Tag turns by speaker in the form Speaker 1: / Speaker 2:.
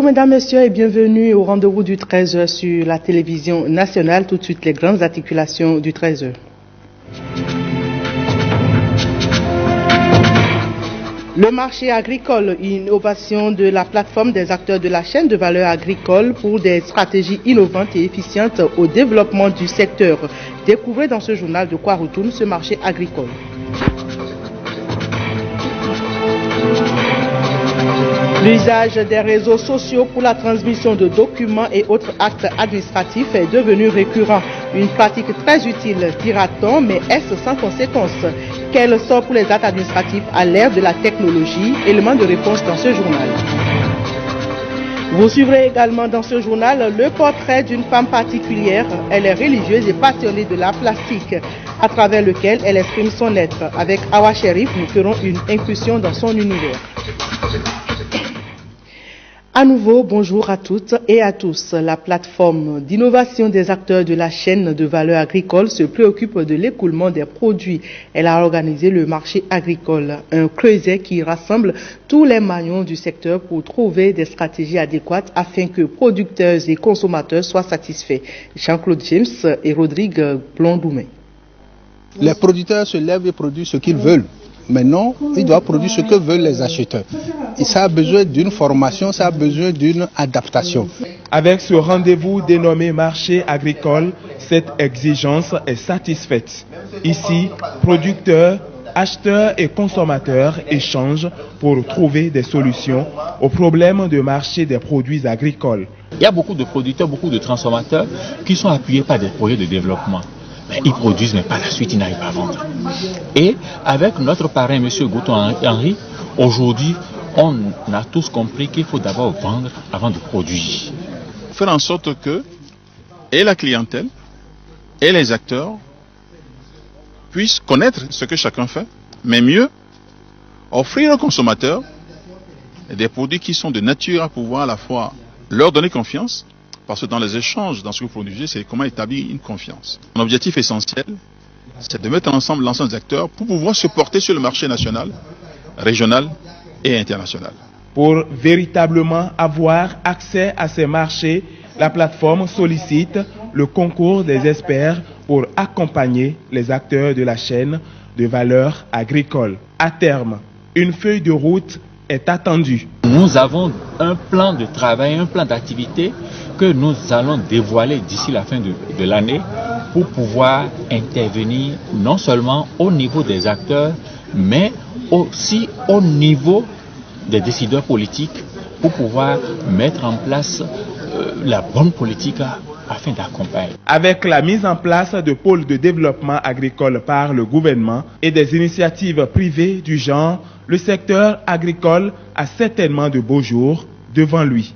Speaker 1: mesdames, messieurs, et bienvenue au rendez-vous du 13h sur la télévision nationale. Tout de suite, les grandes articulations du 13h. Le marché agricole, innovation de la plateforme des acteurs de la chaîne de valeur agricole pour des stratégies innovantes et efficientes au développement du secteur. Découvrez dans ce journal de quoi retourne ce marché agricole. L'usage des réseaux sociaux pour la transmission de documents et autres actes administratifs est devenu récurrent. Une pratique très utile, dira-t-on, mais est-ce sans conséquence? Quel sort pour les actes administratifs à l'ère de la technologie? Élément de réponse dans ce journal. Vous suivrez également dans ce journal le portrait d'une femme particulière. Elle est religieuse et passionnée de l'art plastique, à travers lequel elle exprime son être. Avec Awa Sherif, nous ferons une incursion dans son univers. À nouveau, bonjour à toutes et à tous. La plateforme d'innovation des acteurs de la chaîne de valeur agricole se préoccupe de l'écoulement des produits. Elle a organisé le marché agricole, un creuset qui rassemble tous les maillons du secteur pour trouver des stratégies adéquates afin que producteurs et consommateurs soient satisfaits. Jean-Claude James et Rodrigue Blondoumé.
Speaker 2: Les producteurs se lèvent et produisent ce qu'ils veulent. Maintenant, ils doivent produire ce que veulent les acheteurs. Et ça a besoin d'une formation, ça a besoin d'une adaptation.
Speaker 3: Avec ce rendez-vous dénommé marché agricole, cette exigence est satisfaite. Ici, producteurs, acheteurs et consommateurs échangent pour trouver des solutions aux problèmes de marché des produits agricoles.
Speaker 4: Il y a beaucoup de producteurs, beaucoup de transformateurs qui sont appuyés par des projets de développement. Mais ils produisent, mais par la suite, ils n'arrivent pas à vendre. Et avec notre parrain, M. Gouton-Henri, aujourd'hui, on a tous compris qu'il faut d'abord vendre avant de produire.
Speaker 5: Faire en sorte que et la clientèle et les acteurs puissent connaître ce que chacun fait, mais mieux, offrir aux consommateurs des produits qui sont de nature à pouvoir à la fois leur donner confiance, parce que dans les échanges, dans ce que vous produisez, c'est comment établir une confiance. Mon objectif essentiel, c'est de mettre ensemble l'ensemble des acteurs pour pouvoir se porter sur le marché national, régional et international.
Speaker 3: Pour véritablement avoir accès à ces marchés, la plateforme sollicite le concours des experts pour accompagner les acteurs de la chaîne de valeur agricole. À terme, une feuille de route est attendue.
Speaker 4: Nous avons un plan de travail, un plan d'activité que nous allons dévoiler d'ici la fin de l'année pour pouvoir intervenir non seulement au niveau des acteurs, mais aussi au niveau des décideurs politiques pour pouvoir mettre en place la bonne politique afin d'accompagner.
Speaker 3: Avec la mise en place de pôles de développement agricole par le gouvernement et des initiatives privées du genre, le secteur agricole a certainement de beaux jours devant lui.